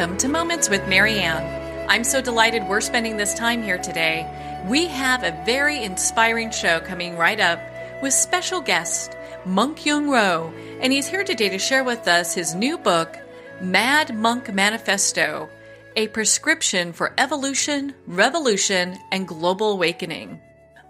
Welcome to Moments with Marianne. I'm so delighted we're spending this time here today. We have a very inspiring show coming right up with special guest Monk Yun Rou, and he's here today to share with us his new book, Mad-Monk-Manifesto, a prescription for evolution, revolution, and global awakening.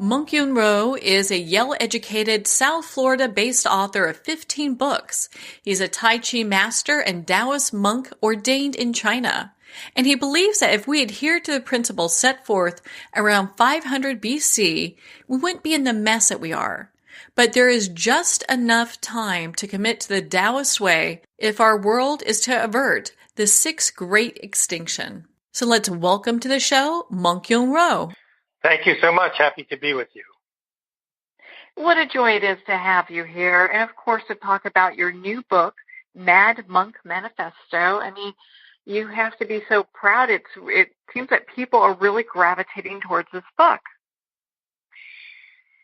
Monk Yun Rou is a Yale-educated, South Florida-based author of 15 books. He's a Tai Chi master and Taoist monk ordained in China. And he believes that if we adhere to the principles set forth around 500 BC, we wouldn't be in the mess that we are. But there is just enough time to commit to the Taoist way if our world is to avert the sixth great extinction. So let's welcome to the show, Monk Yun Rou. Thank you so much. Happy to be with you. What a joy it is to have you here. And, of course, to talk about your new book, Mad-Monk-Manifesto. I mean, you have to be so proud. It seems that people are really gravitating towards this book.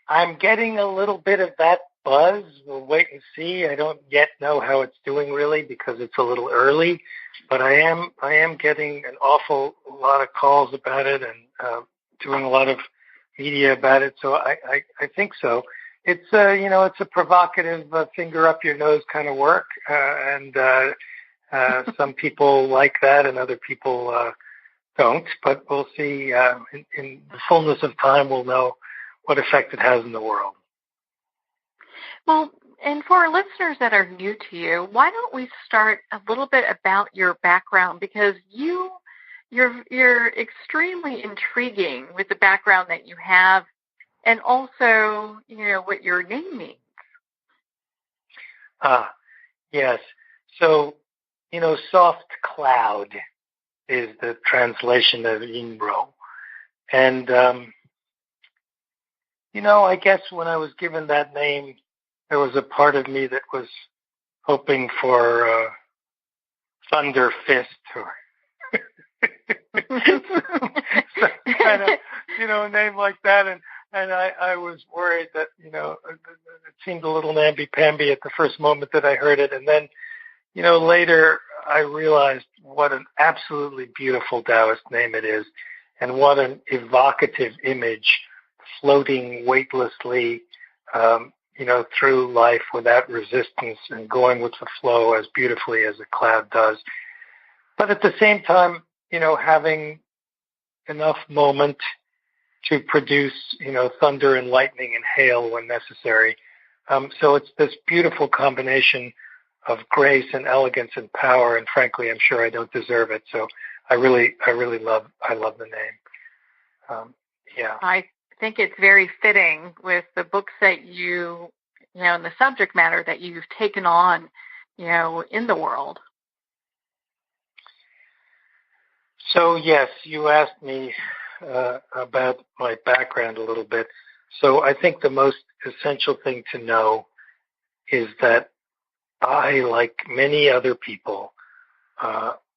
I'm getting a little bit of that buzz. We'll wait and see. I don't yet know how it's doing really because it's a little early. But I am getting an awful lot of calls about it and doing a lot of media about it, so I think so. It's it's a provocative finger up your nose kind of work, and some people like that, and other people don't. But we'll see. In the fullness of time, we'll know what effect it has in the world. Well, and for our listeners that are new to you, why don't we start a little bit about your background, because You're extremely intriguing with the background that you have, and also, what your name means. Yes. So, soft cloud is the translation of Yun Rou. And, I guess when I was given that name, there was a part of me that was hoping for Thunder Fist or some kind of, a name like that, and I was worried that, it seemed a little namby-pamby at the first moment that I heard it, and then, later I realized what an absolutely beautiful Taoist name it is, and what an evocative image, floating weightlessly, through life without resistance and going with the flow as beautifully as a cloud does. But at the same time, having enough moment to produce, thunder and lightning and hail when necessary. So it's this beautiful combination of grace and elegance and power. And frankly, I'm sure I don't deserve it. So I really love the name. Yeah. I think it's very fitting with the books that and the subject matter that you've taken on, in the world. So, yes, you asked me about my background a little bit. So I think the most essential thing to know is that I, like many other people,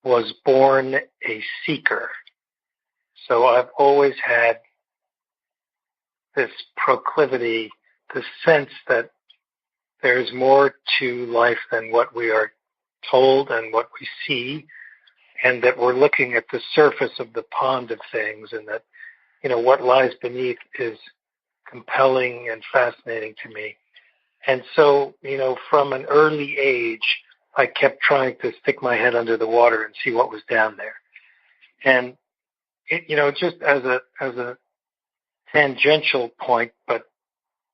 was born a seeker. So I've always had this proclivity, this sense that there's more to life than what we are told and what we see, and that we're looking at the surface of the pond of things, and that, what lies beneath is compelling and fascinating to me. And so, from an early age, I kept trying to stick my head under the water and see what was down there. And, just as a tangential point, but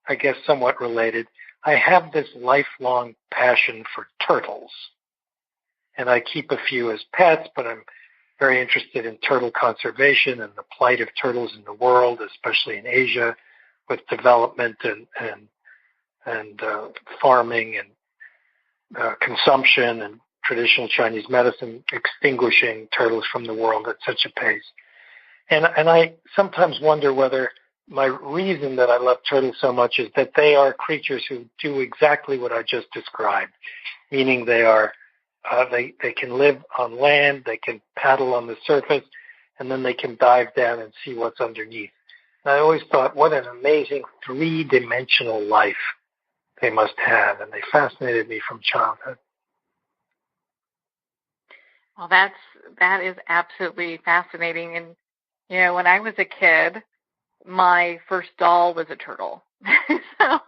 I guess somewhat related, I have this lifelong passion for turtles. And I keep a few as pets, but I'm very interested in turtle conservation and the plight of turtles in the world, especially in Asia, with development and farming and consumption and traditional Chinese medicine extinguishing turtles from the world at such a pace. And I sometimes wonder whether my reason that I love turtles so much is that they are creatures who do exactly what I just described, meaning they are they can live on land, they can paddle on the surface, and then they can dive down and see what's underneath. And I always thought, what an amazing three-dimensional life they must have, and they fascinated me from childhood. Well, that is absolutely fascinating. And when I was a kid, my first doll was a turtle. So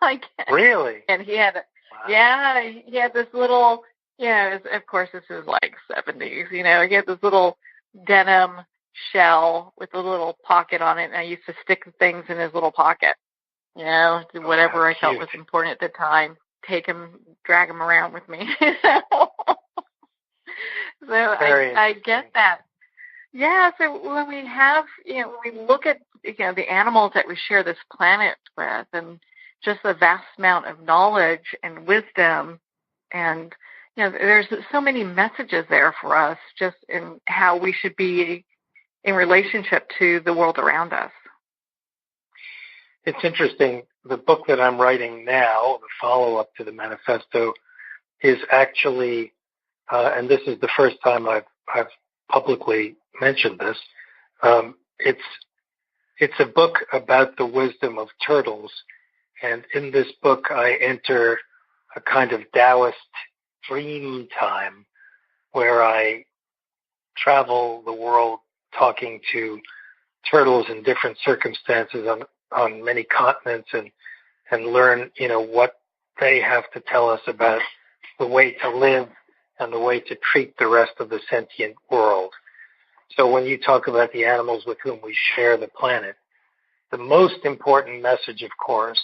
Really? And he had, wow. he had this little, of course this is like 70s, he had this little denim shell with a little pocket on it, and I used to stick things in his little pocket, whatever I felt was important at the time, drag him around with me. So I get that. Yeah, so when we have, when we look at, the animals that we share this planet with, and just the vast amount of knowledge and wisdom, and, there's so many messages there for us just in how we should be in relationship to the world around us. It's interesting. The book that I'm writing now, the follow-up to the manifesto, is actually, and this is the first time I've publicly mentioned this. It's a book about the wisdom of turtles, and in this book I enter a kind of Taoist dream time where I travel the world talking to turtles in different circumstances on many continents, and learn, what they have to tell us about the way to live and the way to treat the rest of the sentient world. So when you talk about the animals with whom we share the planet, the most important message, of course,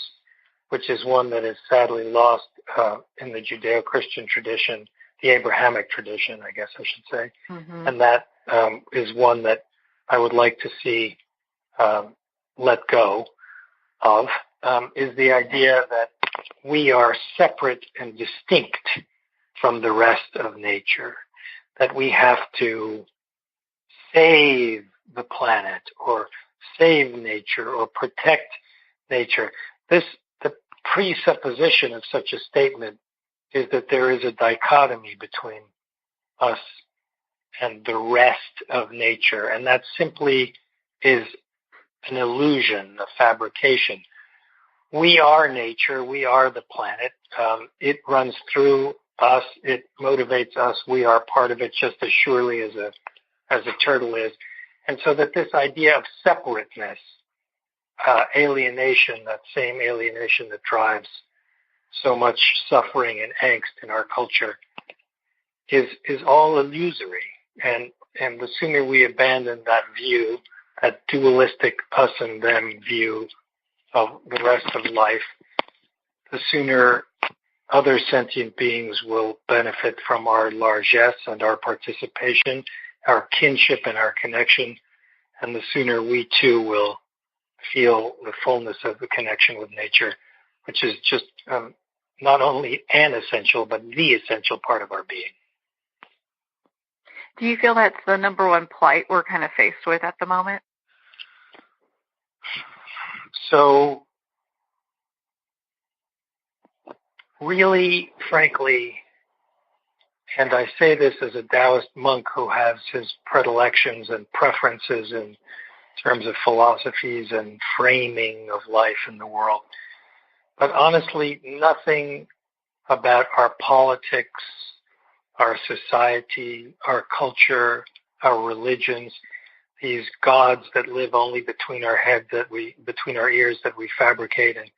which is one that is sadly lost in the Judeo-Christian tradition, the Abrahamic tradition, I guess I should say, and that is one that I would like to see let go of, is the idea that we are separate and distinct from the rest of nature, that we have to save the planet or save nature or protect nature. The presupposition of such a statement is that there is a dichotomy between us and the rest of nature, and that simply is an illusion, a fabrication. We are nature. We are the planet. It runs through us. It motivates us. We are part of it just as surely as a turtle is. And so that this idea of separateness, alienation, that same alienation that drives so much suffering and angst in our culture, is all illusory. And the sooner we abandon that view, that dualistic us and them view of the rest of life, the sooner other sentient beings will benefit from our largesse and our participation, our kinship and our connection, and the sooner we too will feel the fullness of the connection with nature, which is just not only an essential, but the essential part of our being. Do you feel that's the number one plight we're kind of faced with at the moment? So, really, frankly, and I say this as a Taoist monk who has his predilections and preferences in terms of philosophies and framing of life in the world, but honestly, nothing about our politics, our society, our culture, our religions, these gods that live only between our heads, between our ears that we fabricate, and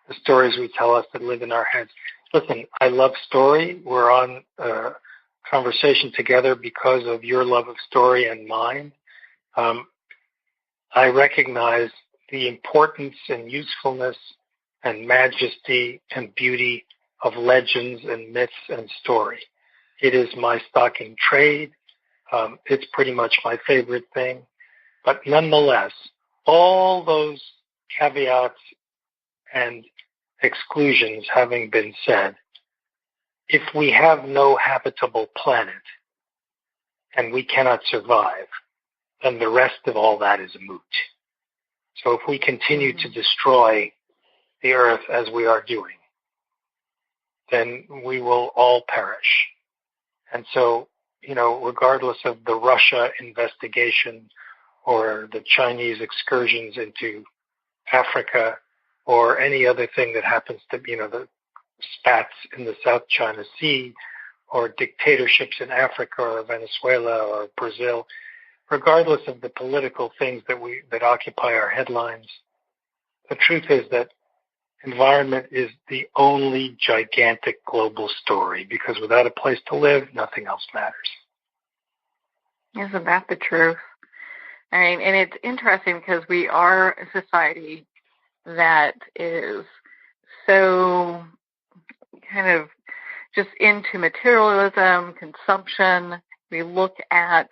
the stories we tell us that live in our heads. Listen, I love story. We're on a conversation together because of your love of story and mine. I recognize the importance and usefulness and majesty and beauty of legends and myths and story. It is my stock in trade. It's pretty much my favorite thing. But nonetheless, all those caveats and exclusions having been said, if we have no habitable planet and we cannot survive, then the rest of all that is a moot. So if we continue to destroy the earth as we are doing, then we will all perish. And so, regardless of the Russia investigation or the Chinese excursions into Africa or any other thing that happens to, the spats in the South China Sea or dictatorships in Africa or Venezuela or Brazil, regardless of the political things that occupy our headlines, the truth is that environment is the only gigantic global story, because without a place to live, nothing else matters. Isn't that the truth? I mean, and it's interesting because we are a society that is so kind of just into materialism, consumption. We look at,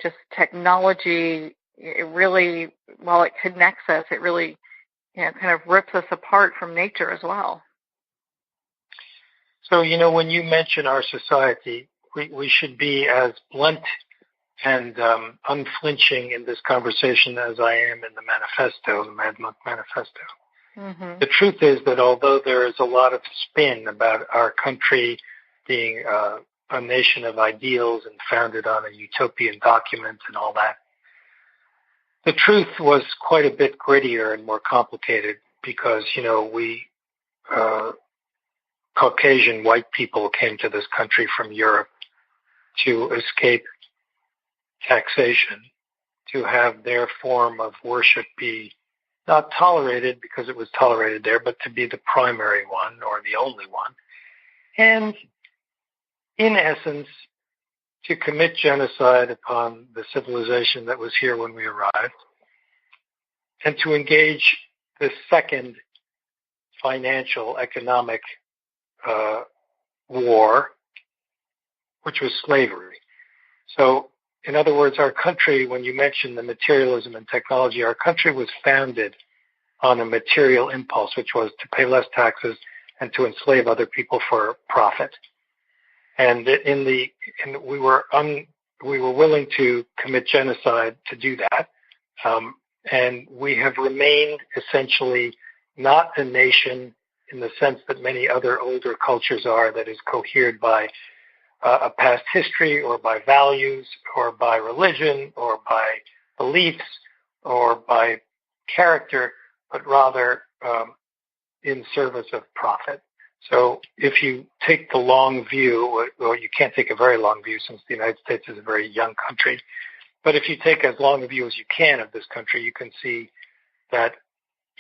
just technology. It really, while it connects us, it really, kind of rips us apart from nature as well. So, when you mention our society, we should be as blunt and unflinching in this conversation as I am in the manifesto, the mad-monk-manifesto. Mm-hmm. The truth is that although there is a lot of spin about our country being a nation of ideals and founded on a utopian document and all that, the truth was quite a bit grittier and more complicated because, we Caucasian white people came to this country from Europe to escape taxation, to have their form of worship be not tolerated because it was tolerated there, but to be the primary one or the only one. And in essence, to commit genocide upon the civilization that was here when we arrived, and to engage the second financial, economic war, which was slavery. So, in other words, our country, when you mention the materialism and technology, our country was founded on a material impulse, which was to pay less taxes and to enslave other people for profit. And we were willing to commit genocide to do that. And we have remained essentially not a nation in the sense that many other older cultures are, that is cohered by a past history or by values or by religion or by beliefs or by character, but rather in service of profit. So if you take the long view, well, you can't take a very long view since the United States is a very young country, but if you take as long a view as you can of this country, you can see that,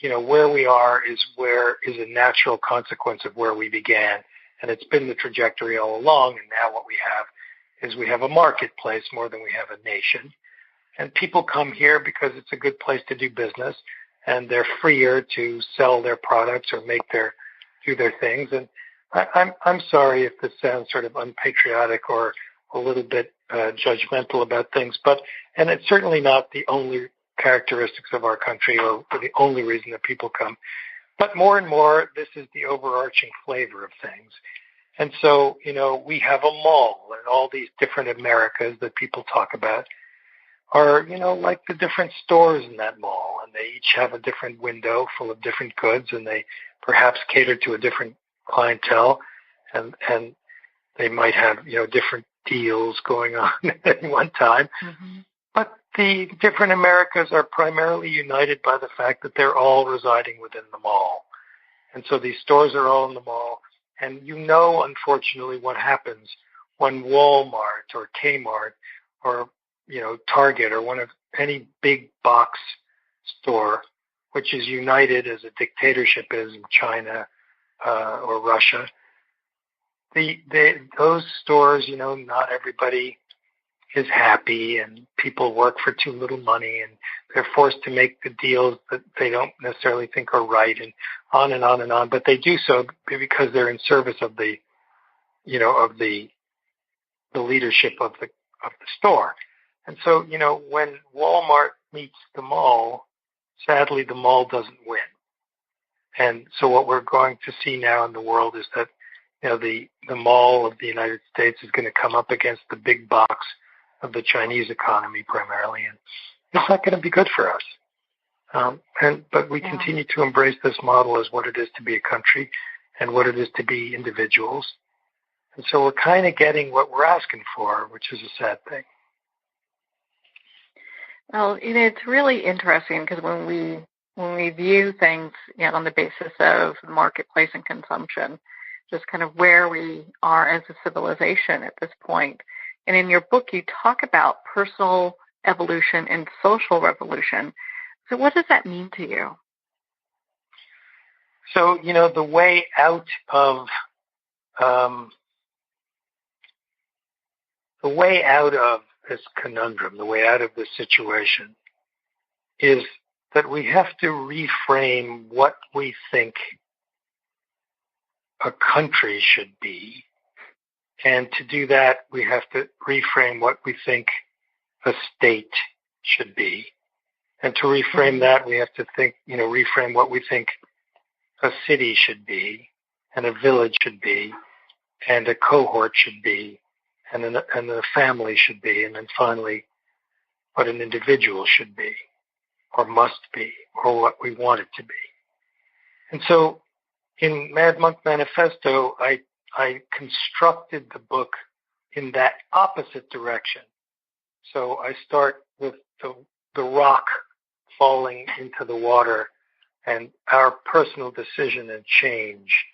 where we are is a natural consequence of where we began. And it's been the trajectory all along. And now what we have is we have a marketplace more than we have a nation. And people come here because it's a good place to do business, and they're freer to sell their products or do their things. And I'm sorry if this sounds sort of unpatriotic or a little bit judgmental about things, and it's certainly not the only characteristics of our country or the only reason that people come. But more and more, this is the overarching flavor of things. And so, we have a mall, and all these different Americas that people talk about are, like the different stores in that mall, and they each have a different window full of different goods, and they perhaps cater to a different clientele, and they might have, different deals going on at one time. Mm-hmm. But the different Americas are primarily united by the fact that they're all residing within the mall. And so these stores are all in the mall. And unfortunately, what happens when Walmart or Kmart or, Target or one of any big box store, which is united as a dictatorship is in China or Russia, those stores, not everybody is happy, and people work for too little money, and they're forced to make the deals that they don't necessarily think are right, and on and on and on. But they do so because they're in service of the leadership of the store. And so, when Walmart meets the mall, sadly, the mall doesn't win. And so what we're going to see now in the world is that, the mall of the United States is going to come up against the big box of the Chinese economy primarily, and it's not going to be good for us. But we continue to embrace this model as what it is to be a country and what it is to be individuals. And so we're kind of getting what we're asking for, which is a sad thing. Well, it's really interesting because when we view things, on the basis of marketplace and consumption, just kind of where we are as a civilization at this point. And in your book, you talk about personal evolution and social revolution. So what does that mean to you? So, the way out of this conundrum, the way out of this situation, is that we have to reframe what we think a country should be. And to do that, we have to reframe what we think a state should be. And to reframe that, we have to reframe what we think a city should be, and a village should be, and a cohort should be, and a family should be, and then finally, what an individual should be, or must be, or what we want it to be. And so, in Mad-Monk-Manifesto, I constructed the book in that opposite direction. So I start with the rock falling into the water, and our personal decision and change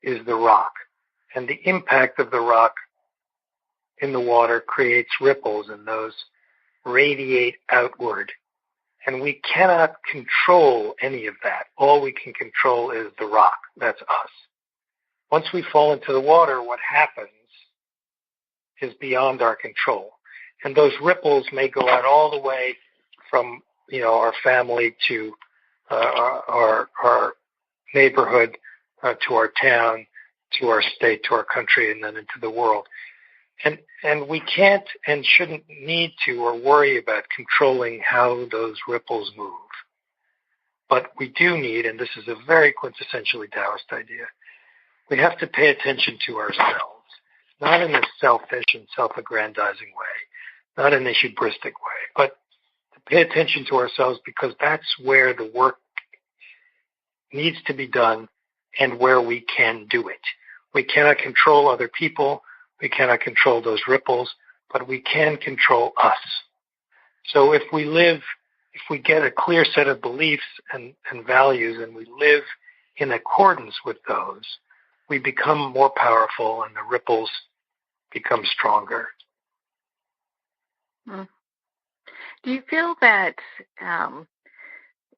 is the rock. And the impact of the rock in the water creates ripples, and those radiate outward. And we cannot control any of that. All we can control is the rock. That's us. Once we fall into the water, what happens is beyond our control. And those ripples may go out all the way from, our family to our neighborhood, to our town, to our state, to our country, and then into the world. And we can't and shouldn't need to or worry about controlling how those ripples move. But we do need, and this is a very quintessentially Taoist idea, we have to pay attention to ourselves, not in a selfish and self-aggrandizing way, not in a hubristic way, but to pay attention to ourselves, because that's where the work needs to be done and where we can do it. We cannot control other people. We cannot control those ripples, but we can control us. So if we get a clear set of beliefs and values and we live in accordance with those, we become more powerful and the ripples become stronger. Do you feel that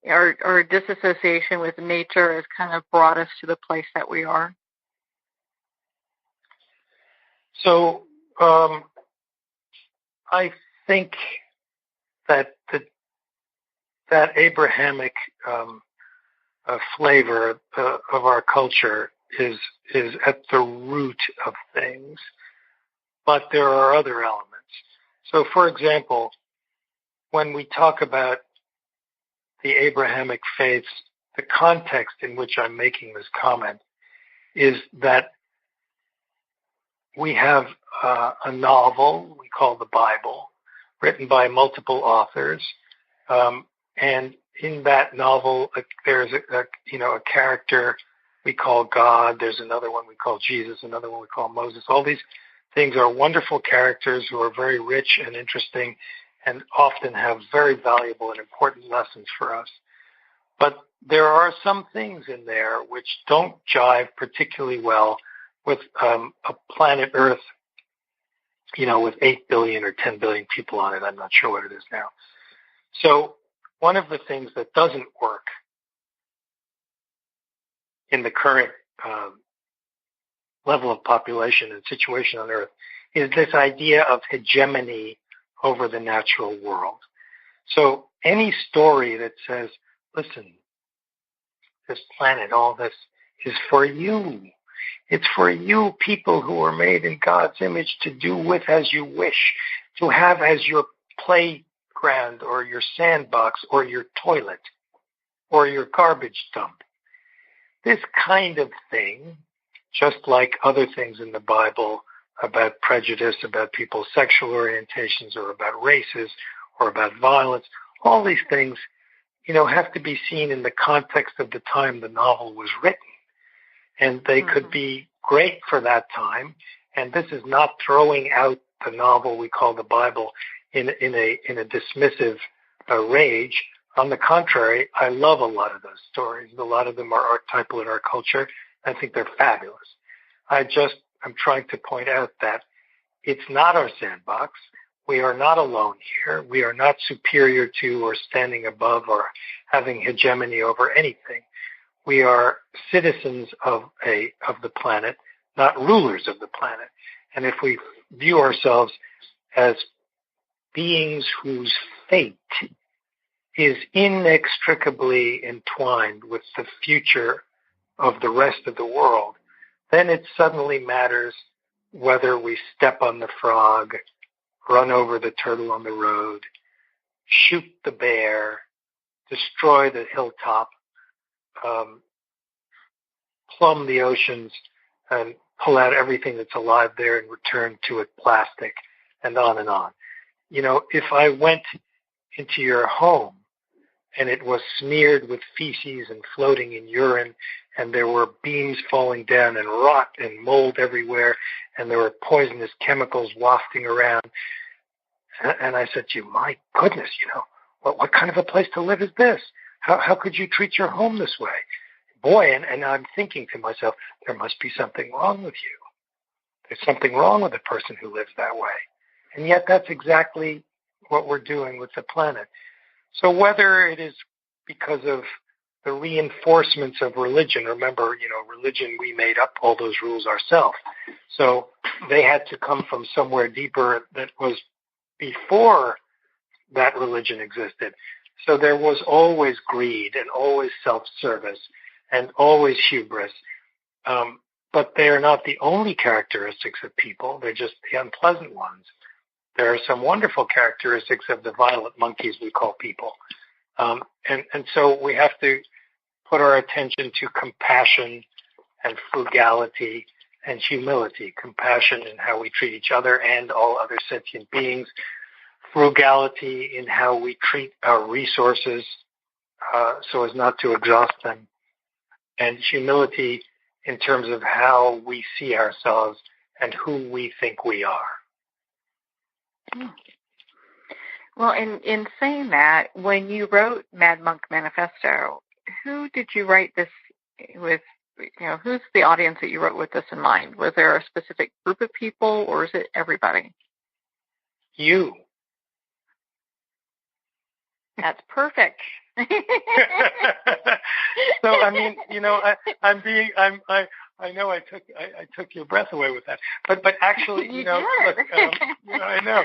our disassociation with nature has kind of brought us to the place that we are? So I think that that Abrahamic flavor of our culture is at the root of things, but there are other elements. So, for example, when we talk about the Abrahamic faiths, the context in which I'm making this comment is that we have a novel we call the Bible, written by multiple authors, and in that novel there's a character we call God. There's another one we call Jesus, another one we call Moses. All these things are wonderful characters who are very rich and interesting and often have very valuable and important lessons for us. But there are some things in there which don't jive particularly well with a planet Earth, with 8 billion or 10 billion people on it. I'm not sure what it is now. So one of the things that doesn't work in the current level of population and situation on Earth is this idea of hegemony over the natural world. So any story that says, listen, this planet, all this is for you. It's for you, people who are made in God's image, to do with as you wish, to have as your playground or your sandbox or your toilet or your garbage dump. This kind of thing, just like other things in the Bible about prejudice, about people's sexual orientations or about races or about violence, all these things, have to be seen in the context of the time the novel was written. And they could be great for that time. And this is not throwing out the novel we call the Bible in a dismissive rage. On the contrary, I love a lot of those stories. A lot of them are archetypal in our culture, I think they're fabulous. I'm trying to point out that it's not our sandbox. We are not alone here. We are not superior to or standing above or having hegemony over anything. We are citizens of the planet, not rulers of the planet. And if we view ourselves as beings whose fate is inextricably entwined with the future of the rest of the world, then it suddenly matters whether we step on the frog, run over the turtle on the road, shoot the bear, destroy the hilltop, plumb the oceans, and pull out everything that's alive there and return to it plastic, and on and on. You know, if I went into your home and it was smeared with feces and floating in urine, and there were beams falling down and rot and mold everywhere, and there were poisonous chemicals wafting around, and I said to you, my goodness, you know, what kind of a place to live is this? How could you treat your home this way? Boy, and I'm thinking to myself, there must be something wrong with you. There's something wrong with a person who lives that way. And yet that's exactly what we're doing with the planet. So whether it is because of the reinforcements of religion, remember, you know, religion, we made up all those rules ourselves. So they had to come from somewhere deeper that was before that religion existed. So there was always greed and always self-service and always hubris. But they are not the only characteristics of people. They're just the unpleasant ones. There are some wonderful characteristics of the violent monkeys we call people. And so we have to put our attention to compassion and frugality and humility. Compassion in how we treat each other and all other sentient beings. Frugality in how we treat our resources so as not to exhaust them. And humility in terms of how we see ourselves and who we think we are. Well, in saying that, when you wrote Mad-Monk-Manifesto, who did you write this with? You know, who's the audience that you wrote with this in mind? Was there a specific group of people, or is it everybody? You. That's perfect. So I mean, you know, I know I took your breath away with that, but actually, you know, look, you know, I know.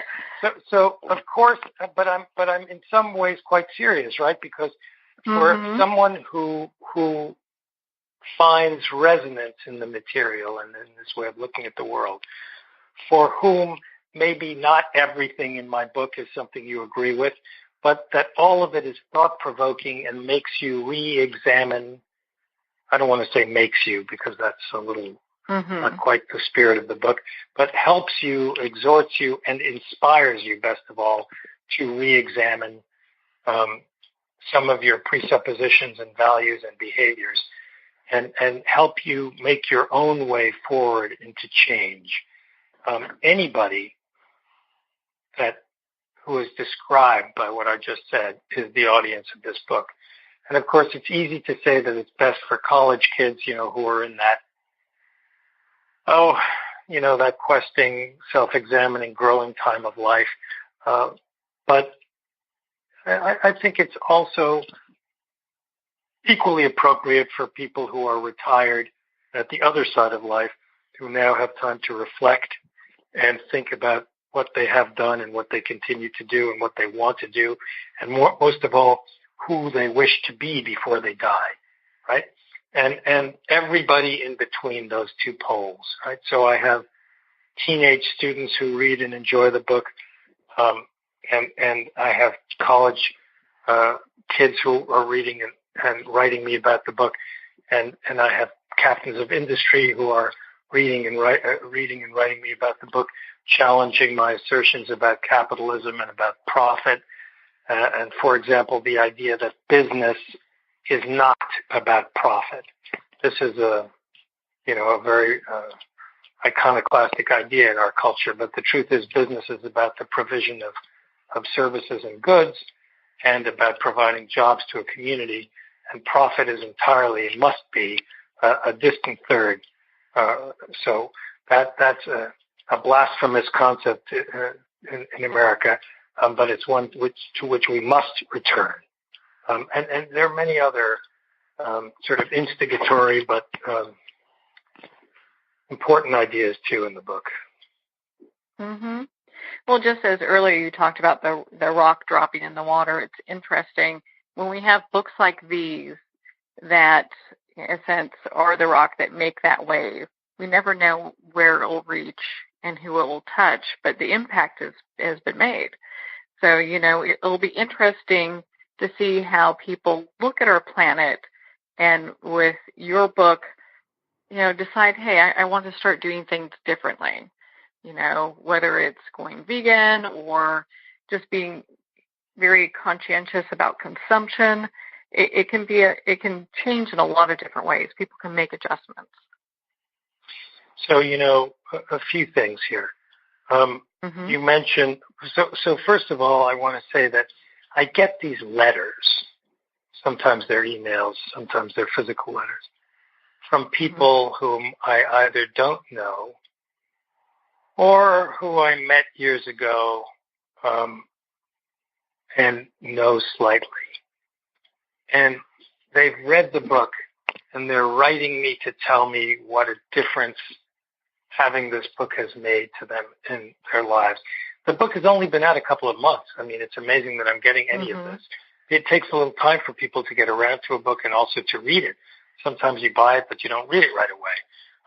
So of course, but I'm in some ways quite serious, right? Because for someone who finds resonance in the material and in this way of looking at the world, for whom maybe not everything in my book is something you agree with, but that all of it is thought-provoking and makes you re-examine. I don't want to say makes you because that's a little not quite the spirit of the book, but helps you, exhorts you, and inspires you, best of all, to re-examine some of your presuppositions and values and behaviors and help you make your own way forward into change. Anybody who is described by what I just said is the audience of this book. And of course, it's easy to say that it's best for college kids, you know, who are in that, that questing, self-examining, growing time of life. But I think it's also equally appropriate for people who are retired at the other side of life, who now have time to reflect and think about what they have done and what they continue to do and what they want to do, and most of all, who they wish to be before they die, right? And everybody in between those two poles, right? So I have teenage students who read and enjoy the book, and I have college kids who are reading and writing me about the book, and I have captains of industry who are reading and writing me about the book, challenging my assertions about capitalism and about profit. And for example, the idea that business is not about profit. This is a very iconoclastic idea in our culture, but the truth is business is about the provision of services and goods and about providing jobs to a community, and profit is entirely, and must be, a distant third. So that's a blasphemous concept in America, but it's one to which we must return. And there are many other sort of instigatory but important ideas too in the book. Mm-hmm. Well, just as earlier you talked about the rock dropping in the water, it's interesting when we have books like these that, in a sense, are the rock that make that wave. We never know where it will reach and who it will touch, but the impact has been made. So, it'll be interesting to see how people look at our planet and with your book, decide, hey, I want to start doing things differently. Whether it's going vegan or just being very conscientious about consumption, it can change in a lot of different ways. People can make adjustments. So, a few things here. You mentioned, so first of all, I want to say that I get these letters. Sometimes they're emails, sometimes they're physical letters from people whom I either don't know or who I met years ago and know slightly. And they've read the book, and they're writing me to tell me what a difference having this book has made to them in their lives. The book has only been out a couple of months. I mean, it's amazing that I'm getting any of this. It takes a little time for people to get around to a book and also to read it. Sometimes you buy it, but you don't read it right away.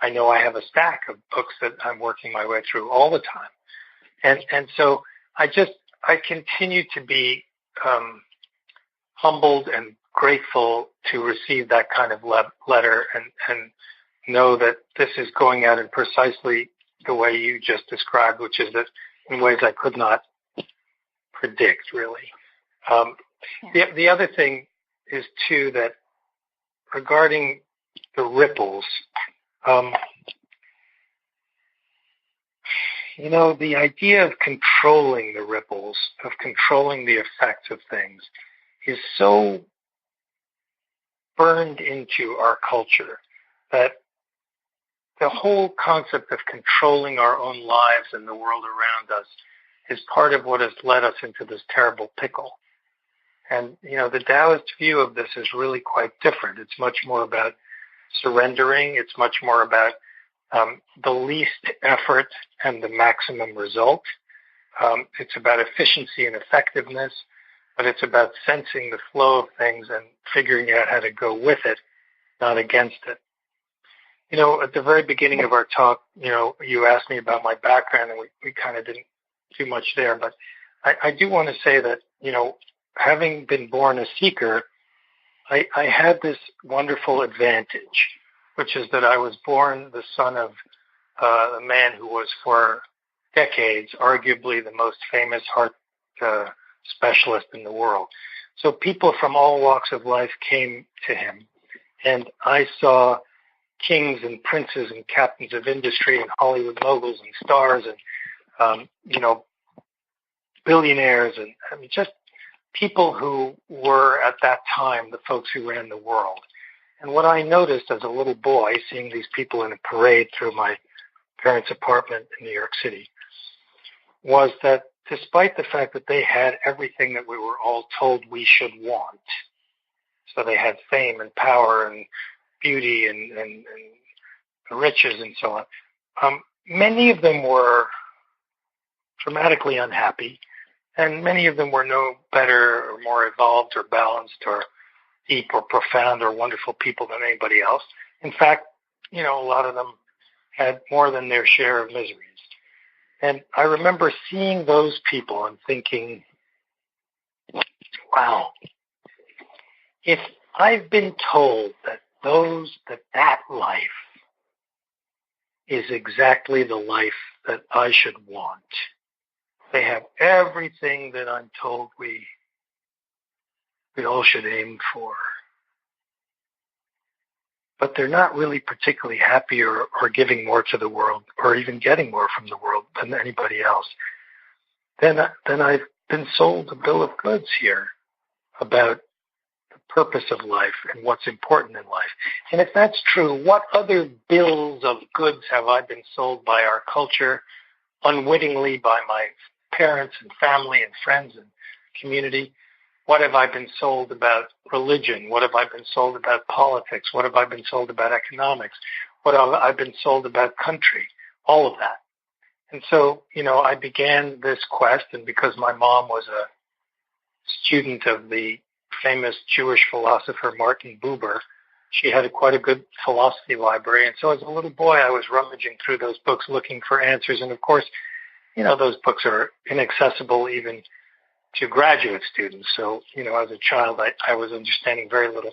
I know I have a stack of books that I'm working my way through all the time. And so I continue to be humbled and grateful to receive that kind of letter and know that this is going out in precisely the way you just described, which is that in ways I could not predict, really. The other thing is, too, that regarding the ripples, the idea of controlling the ripples, of controlling the effects of things, is so burned into our culture that the whole concept of controlling our own lives and the world around us is part of what has led us into this terrible pickle. And, the Taoist view of this is really quite different. It's much more about surrendering. It's much more about the least effort and the maximum result. It's about efficiency and effectiveness, but it's about sensing the flow of things and figuring out how to go with it, not against it. At the very beginning of our talk, you asked me about my background, and we kind of didn't do much there, but I do want to say that, having been born a seeker, I had this wonderful advantage, which is that I was born the son of a man who was for decades arguably the most famous heart specialist in the world. So people from all walks of life came to him, and I saw kings and princes and captains of industry and Hollywood moguls and stars and, billionaires and just people who were at that time the folks who ran the world. And what I noticed as a little boy, seeing these people in a parade through my parents' apartment in New York City, was that despite the fact that they had everything that we were all told we should want, so they had fame and power and beauty and riches and so on, many of them were dramatically unhappy, and many of them were no better or more evolved or balanced or deep or profound or wonderful people than anybody else. In fact, a lot of them had more than their share of miseries. And I remember seeing those people and thinking, wow, if I've been told that that life is exactly the life that I should want, they have everything that I'm told we all should aim for, but they're not really particularly happy or giving more to the world or even getting more from the world than anybody else, then I've been sold a bill of goods here about the purpose of life and what's important in life. And if that's true, what other bills of goods have I been sold by our culture, unwittingly by my parents and family and friends and community? What have I been sold about religion? What have I been sold about politics? What have I been sold about economics? What have I been sold about country? All of that. And so, I began this quest, and because my mom was a student of the famous Jewish philosopher Martin Buber, she had quite a good philosophy library. And so as a little boy, I was rummaging through those books looking for answers. And of course, those books are inaccessible even to graduate students. So, as a child, I was understanding very little.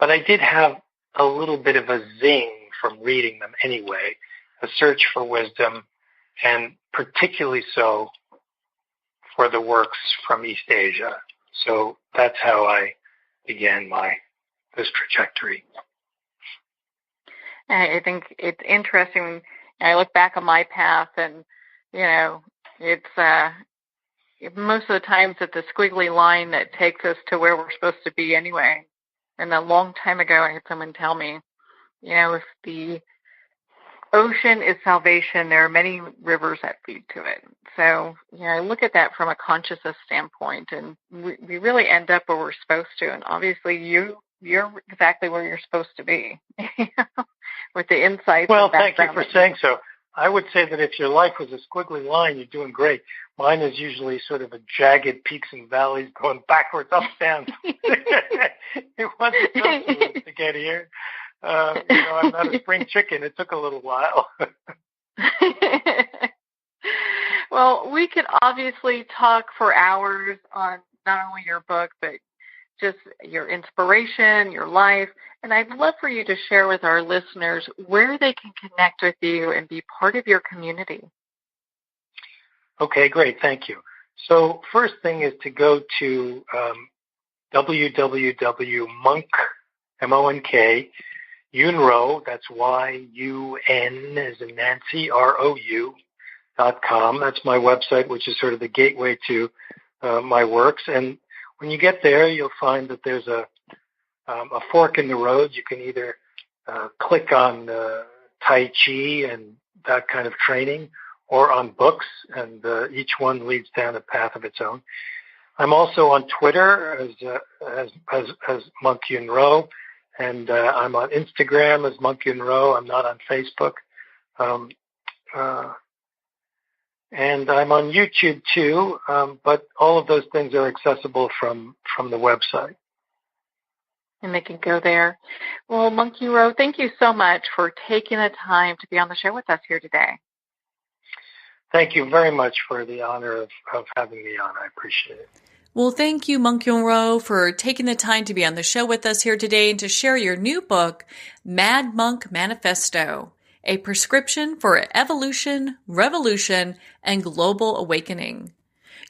But I did have a little bit of a zing from reading them anyway, a search for wisdom, and particularly so for the works from East Asia. So that's how I began this trajectory. I think it's interesting when I look back on my path, and it's most of the times it's a squiggly line that takes us to where we're supposed to be anyway. And a long time ago, I had someone tell me, if the ocean is salvation, there are many rivers that lead to it. So, I look at that from a consciousness standpoint, and we really end up where we're supposed to. And obviously, you're exactly where you're supposed to be with the insights. Well, thank you for saying so. I would say that if your life was a squiggly line, you're doing great. Mine is usually sort of a jagged peaks and valleys going backwards, up, down. It wasn't just to get here. I'm not a spring chicken. It took a little while. Well, we could obviously talk for hours on not only your book, but just your inspiration, your life. And I'd love for you to share with our listeners where they can connect with you and be part of your community. Okay, great. Thank you. So first thing is to go to www.monk, M-O-N-K, Yun Rou, that's Y-U-N as in Nancy, R-O-U.com. That's my website, which is sort of the gateway to my works. And when you get there, you'll find that there's a fork in the road. You can either click on Tai Chi and that kind of training, or on books, and each one leads down a path of its own. I'm also on Twitter as Monk Yun Rou, and I'm on Instagram as Monk Yun Rou. I'm not on Facebook. And I'm on YouTube too, but all of those things are accessible from the website. And they can go there. Well, Monk Yun Rou, thank you so much for taking the time to be on the show with us here today. Thank you very much for the honor of having me on. I appreciate it. Well, thank you, Monk Yun Rou, for taking the time to be on the show with us here today and to share your new book, Mad-Monk-Manifesto, a prescription for evolution, revolution, and global awakening.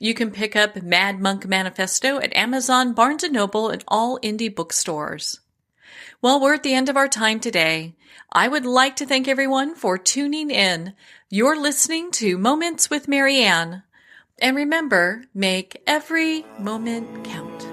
You can pick up Mad-Monk-Manifesto at Amazon, Barnes & Noble, and all indie bookstores. Well, we're at the end of our time today. I would like to thank everyone for tuning in. You're listening to Moments with Marianne. And remember, make every moment count.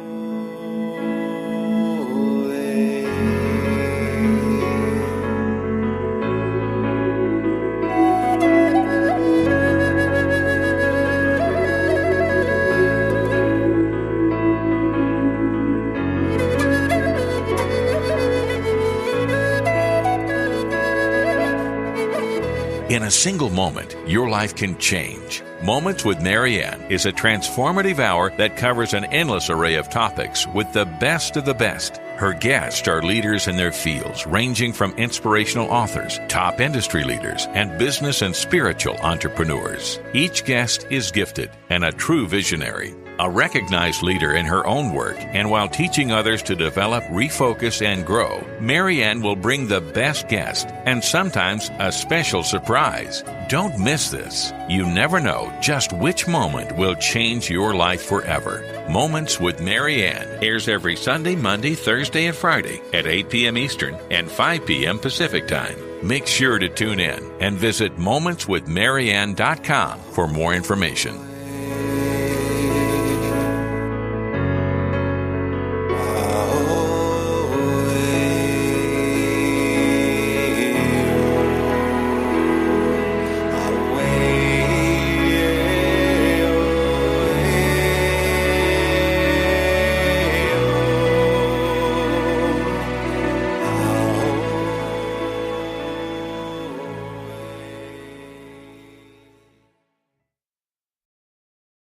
In a single moment, your life can change. Moments with Marianne is a transformative hour that covers an endless array of topics with the best of the best. Her guests are leaders in their fields, ranging from inspirational authors, top industry leaders, and business and spiritual entrepreneurs. Each guest is gifted and a true visionary, a recognized leader in her own work, and while teaching others to develop, refocus, and grow, Marianne will bring the best guest and sometimes a special surprise. Don't miss this. You never know just which moment will change your life forever. Moments with Marianne airs every Sunday, Monday, Thursday, and Friday at 8 p.m. Eastern and 5 p.m. Pacific Time. Make sure to tune in and visit momentswithmarianne.com for more information.